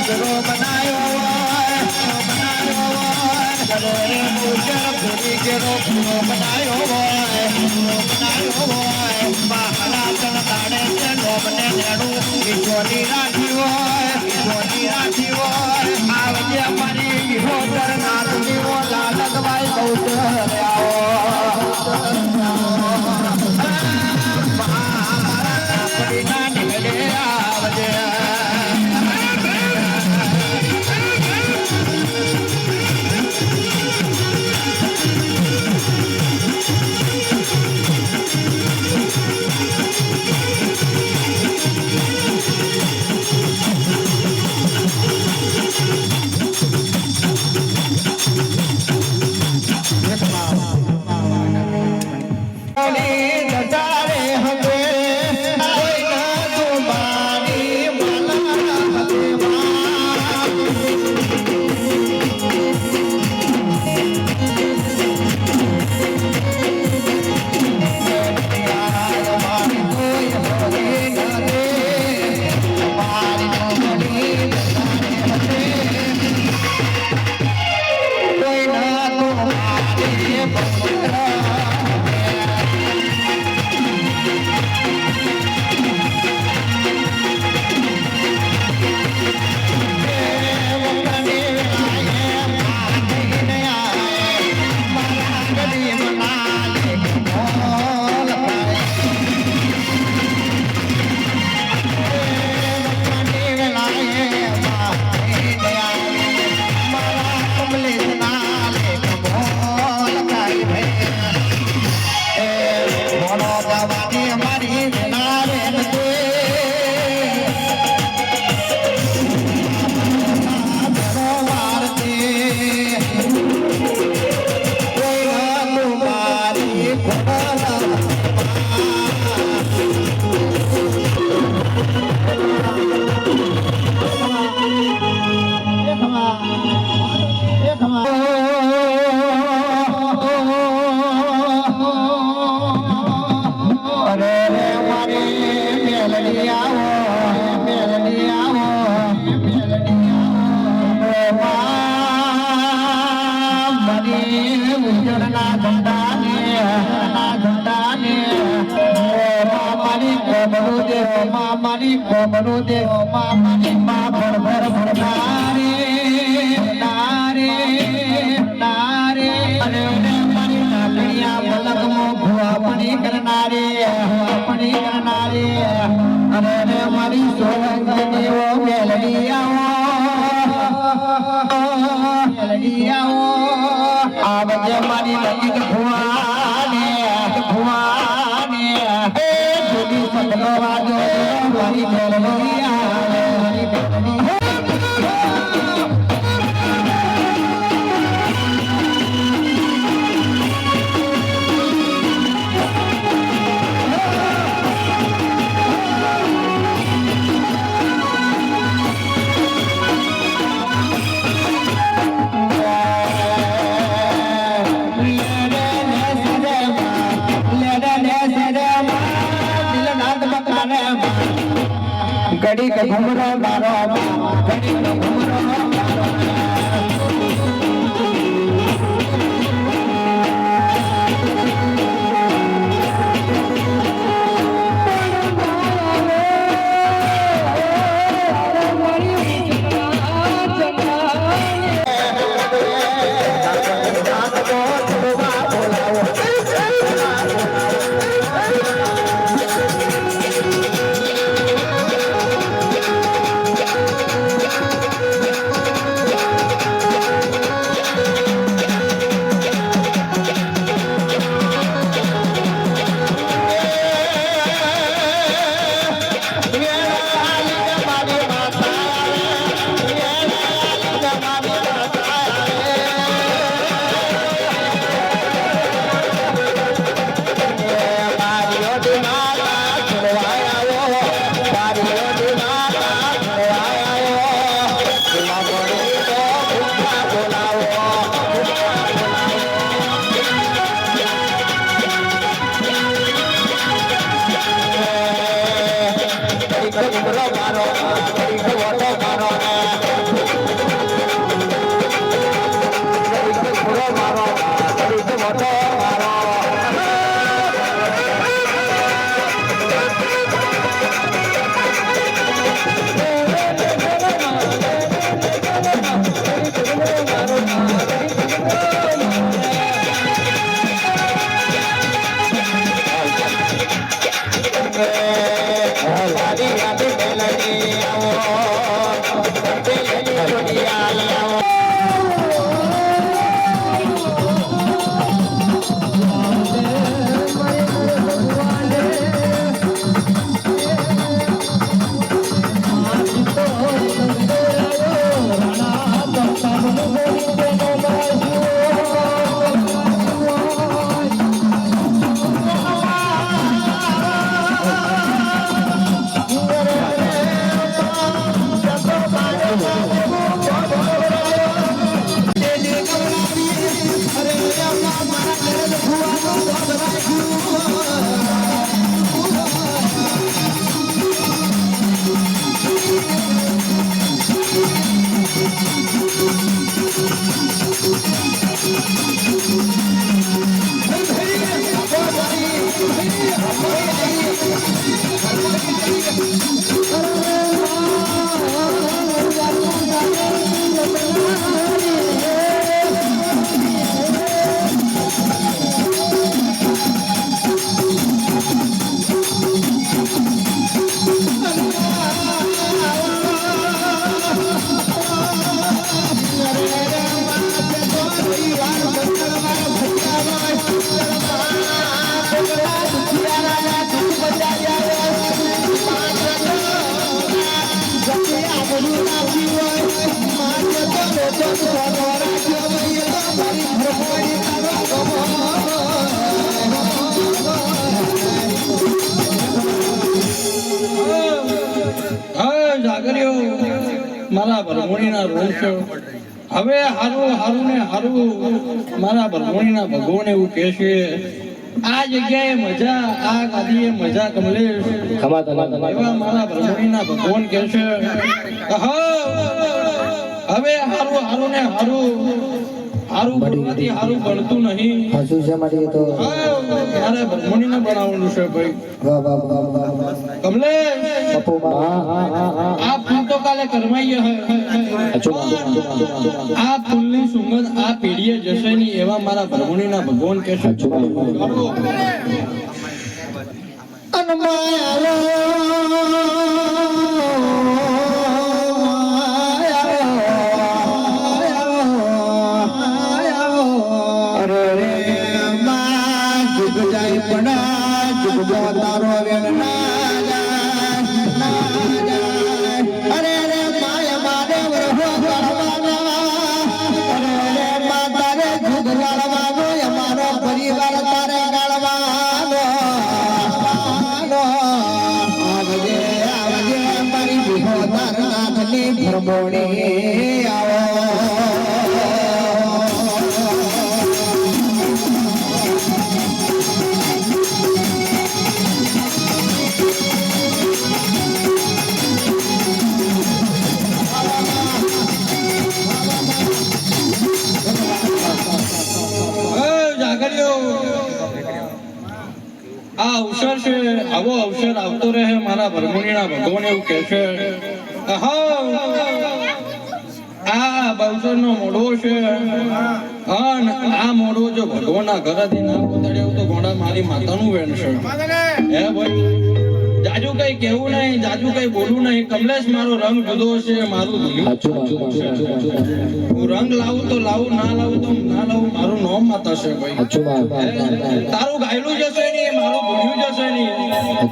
પૂતરો બનાયો રે મૂચર પૂરી કેરો પૂરો બનાયો બહાલા તણ તાડે છે લોબને નેડું જોડી રાખી હોય આવજે અમારી વિહોતર નાથની લાલકભાઈ કૌશલ મારી કોમરો દે મારી માં ભર નારે અને મારી નાગણિયા પલકમો ભુવાપણી કરનારે અને મારી સોલંકીઓ મેલડી આવો આવજે મારી નજીક ભુવાને સપનો વાજો મારી મેલડી આવે घड़ी के घुमरो मारो घड़ी के घुमरो મારા ભરમોણીના રોષ હવે હારું હારું ને હારું મારા ભરમોણીના ભગવાન એવું કહે છે આ જગ્યાએ મજા આ ગાદીએ મજા કમલેશ એવા મારા ભરમોણીના ભગવાન કહે છે હવે હારું હારું ને હારું બનવાથી હારું બનતું નહીં હસું છે મારી તો મારે ભરમોણીને બનાવવાનું છે ભાઈ વાહ વાહ વાહ વાહ વાહ કમલેશ બાપુ આ ફૂલ તો કાલે કરમાઈએ આ ફૂલની સુગંધ આ પેઢીએ જશે નહીં એવા મારા ભરમોણીના ભગવાન કહે છે ભરમોણી આવો આ અવસર છે આવો અવસર આવતો રહે મારા ભરમોણીના ભગવાન એવું કહે છે આ બવસરનો મોઢો છે અને આ મોઢો જો ભગવાનના ઘરેથી ના પહોંચાડ્યો તો ગોડા મારી માતાનું વેણ છે હે ભાઈ જાજુ કઈ કેવું નહીં જાજુ કઈ બોલવું નહીં કમલેશ મારો રંગ જુદો છે મારું હું રંગ લાવું તો લાવું ના લાવું તો ના લાવું મારું નામ માતા છે ભાઈ તારું ગાયલું જશે નહીં મારું ભૂલ્યું જશે નહીં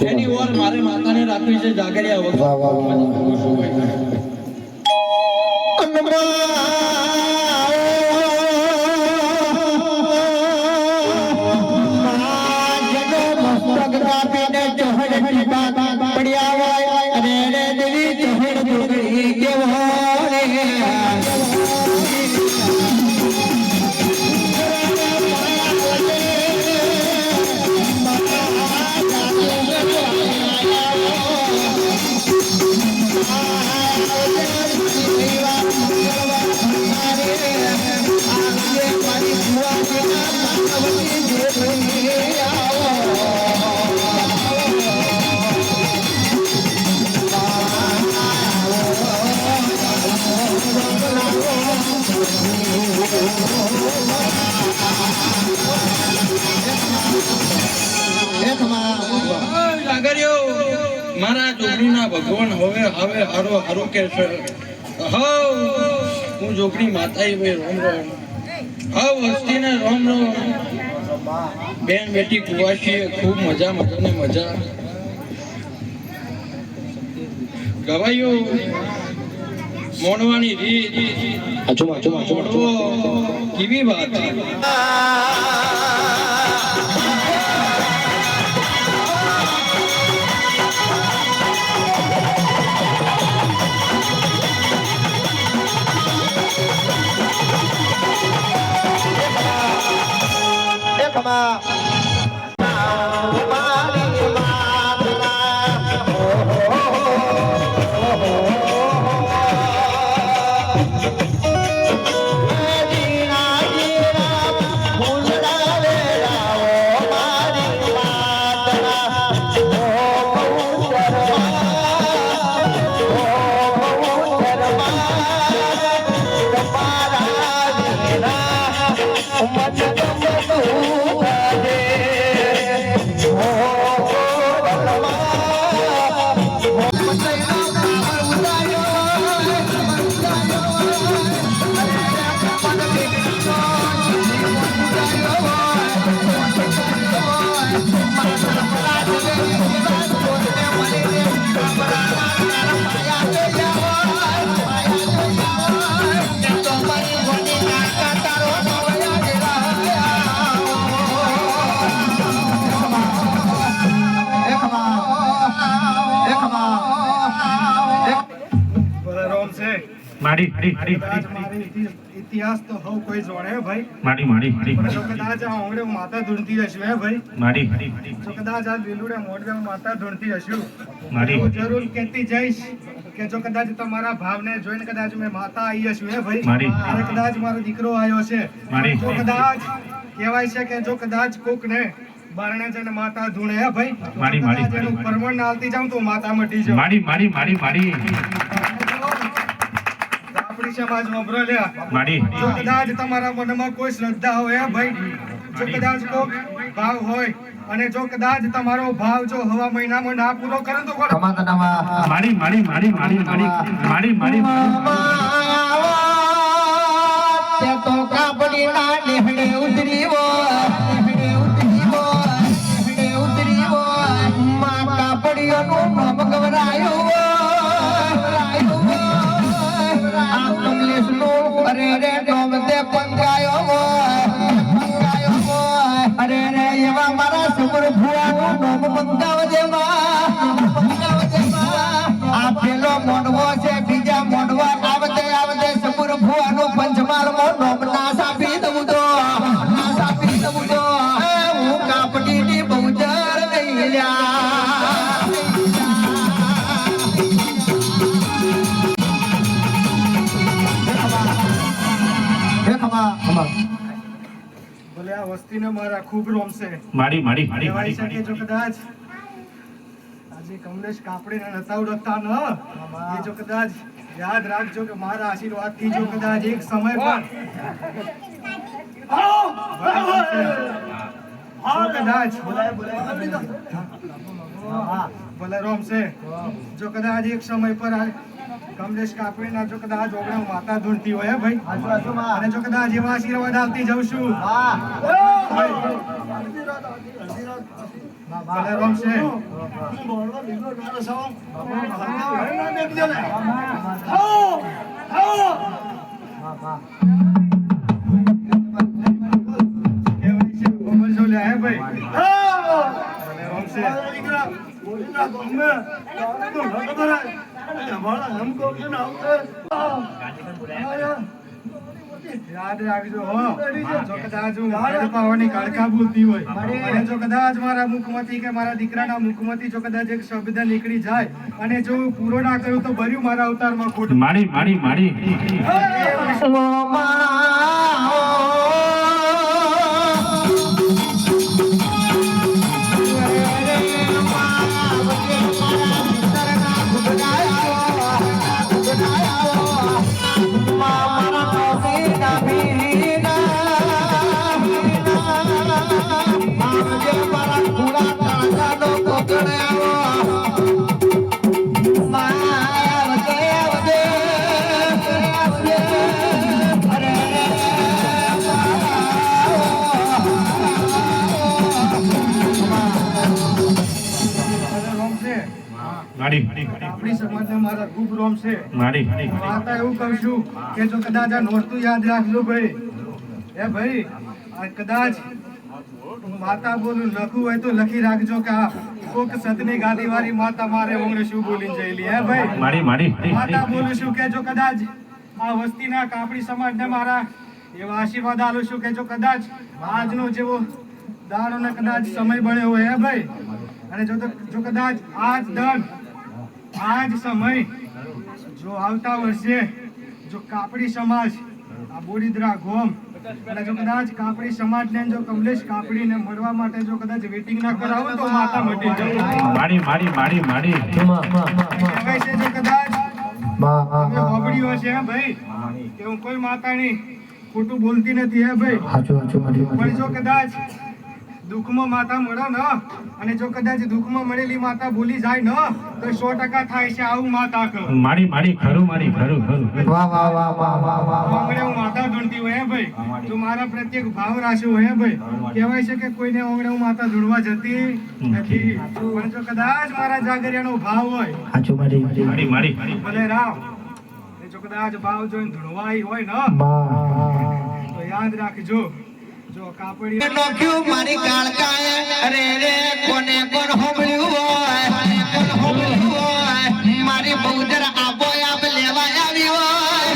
એની ઓર મારે માતાને રાખવી છે જાગરિયા વગર મારા જોગણીના ભગવાન હવે હવે હારો હારો કે છે હું જોગણી માતા રોમ રોમ વસ્તીને રોમ રોમ બેન બેટી કુવાશી ખૂબ મજા મજાને મજા ગવાયો મોડવાની રીત મોડવો કેવી વાત મારી માડી ઇતિહાસ તો હવ કોઈ જોડે હે ભાઈ માડી માડી જો કદાચ આ ઓંગળે માતા ધૂણતી હશું હે ભાઈ માડી જો કદાચ આ લીલુડે મોઢે માતા ધૂણતી હશું માડી હું જરૂર કહેતી જઈશ કે જો કદાચ તમારા ભાવને જોઈને કદાચ મેં માતા આવી હશું હે ભાઈ માડી. અને કદાચ મારો દીકરો આવ્યો છે માડી. જો કદાચ કહેવાય છે કે જો કદાચ કોક ને બારણે જઈને માતા ધૂણે હે ભાઈ માડી, જો માડી, કદાચ એનું માડી. પરમણ નાલતી જાઉં તો માતા મટી જાઉં માડી માડી માડી માડી આપણી સમાજ વાપરો લ્યા માડી જો કદાચ તમારા મનમાં કોઈ શ્રદ્ધા હોય હે ભાઈ જો કદાચ કોઈ ભાવ હોય અને જો કદાચ તમારો ભાવ જો હવા મહિનામાં ના પૂરો કરે તો કોણ માડી માડી માડી માડી માડી માડી તે તો કાપડી ના નેહડે ઉતરી માં કાપડીઓનું નામ ગવરાયું આ કમલેશનું અરે રે ડોમ તે પંકાયો અરે રે એવા મારા સુમર ભુવાનું નામ પંકાવજે આ પેલો મોંડવો છે બીજા મોંડવા આવતે સુમર ભુવાનું પંચમાલમાં નામ ના સાપી દઉં તો હું કાપડીની બહુચર નહીં લ્યા ભલે આ વસ્તીને મારા ખૂબ રોમશે માડી માડી માડી કહેવાય છે કે જો માડી કદાચ આજે કમલેશ કાપડીને નતા ઉડતા ન એ જો કદાચ યાદ રાખજો કે મારા આશીર્વાદથી જો કદાચ એક સમય પર જો કદાચ ભલે રોમશે જો કદાચ એક સમય પર આ કમલેશ કાપડીના જો કદાચ ઓગણે માતા ધૂણતી હોય હે ભાઈ અને જો કદાચ એવા આશીર્વાદ આપતી જઉં છું ભલે રોમશે કેવાય છે ગોબર જો લે હે ભાઈ ભલે રોમશે યાદ રાખજો હો જો કદાચ હું પાવાની કાળકા બોલતી હોય અને જો કદાચ મારા મુખમાંથી કે મારા દીકરાના મુખમાંથી જો કદાચ એક શબ્દ નીકળી જાય અને જો હું પૂરો ના કરું તો ભર્યું મારા અવતારમાં ખોટું માડી માડી માડી માડી આપણી સમાજમાં મારા ખૂબ રોમ છે માડી માતા એવું કહું છું કે જો કદાચ આ નોરતું યાદ રાખજો ભાઈ એ ભાઈ આ કદાચ હું માતા બોલું લખું હોય તો લખી રાખજો કે આ કોક સતની ગાદી વાળી માતા મારે ઓંગણે શું બોલીને જઈલી હે ભાઈ માડી માડી માતા બોલું છું કે જો કદાચ આ વસ્તીના કાપડી સમાજને મારા એવા આશીર્વાદ આલું છું કે જો કદાચ આજનો જેવો દાડો ને કદાચ સમય બળ્યો હોય હે ભાઈ, અને જો કદાચ આજ સમય જો આવતા વર્ષે જો કાપડી સમાજ આ બોડીદરા ગોમ અને જો કદાચ કાપડી સમાજ ને જો કમલેશ કાપડી ને મળવા માટે જો કદાચ વેટિંગ ના કરાવો તો માતા મટી જાય. માડી કહેવાય છે જો કદાચ તમે ગોબડીઓ છે હે ભાઈ કે હું કોઈ માતાની ખોટું બોલતી નથી હે ભાઈ, પણ જો કદાચ દુઃખમાં માતા મળો ને અને જો કદાચ દુઃખમાં મળેલી માતા ભૂલી જાય ને તો 100% થાય છે આવું માતા કહો. માડી ખરું વાહ વાહ વાહ વાહ વાહ વાહ ઓંગણે હું માતા ધૂણતી હોય હે ભાઈ, જો મારા પ્રત્યેક ભાવ રાખ્યો હોય હે ભાઈ, કહેવાય છે કે કોઈને ઓંગણે હું માતા ધૂણવા જતી નથી, પણ જો કદાચ મારા જાગરિયાનો ભાવ હોય માડી ભલે રામ એ જો કદાચ ભાવ જોઈને ધૂણવાઈ હોય ને તો યાદ રાખજો જો કાપડી નોખ્યું મારી કાળકાએ અરે રે કોને કોણ હોબળ્યું હોય મારી બહુજર આપો આપ લેવા આવી હોય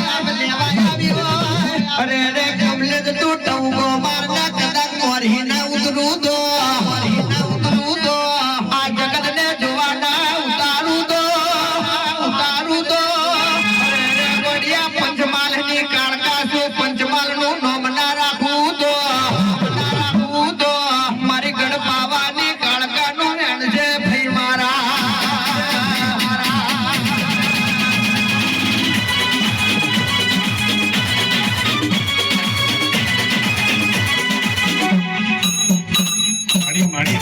અરે રે કમલે તું ટંગો મારના કદાચ મોરી ના ઉતરું દો આ જગત ને જોવાના ઉતારું દો અરે રે ગોડિયા પંચમાલ ની કાળકા છું પંચમાલ નું નામ ના રાખું દો મારી ગઢ પાવાની કાળકા નું રેણ છે ભાઈ મારા માડી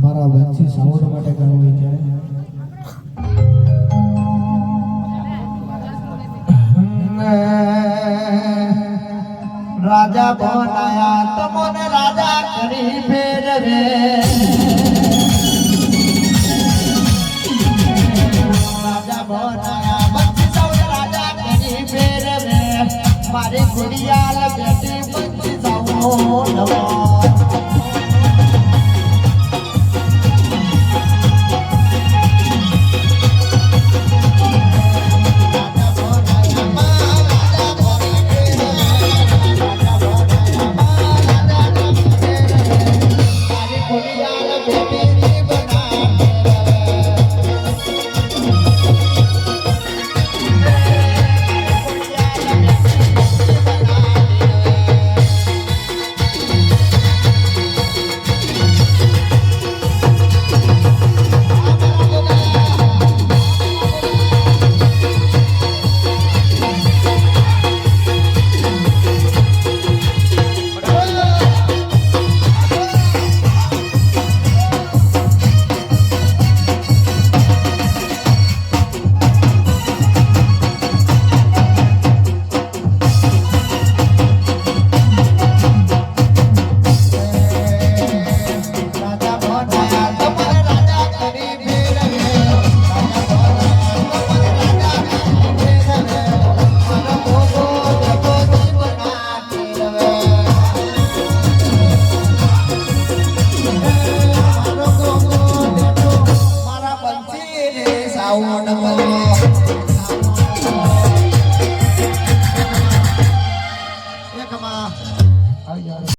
મારા વંશી સાઉન્ડ માટે ગાવું છે રાજા બનાયા તમોને રાજા કરી ફેરવે રાજા બનાયા વંશી સાઉન્ડ રાજા કરી ફેરવે મારી ગુડિયાલ બેટી વંશી સાઉન્ડ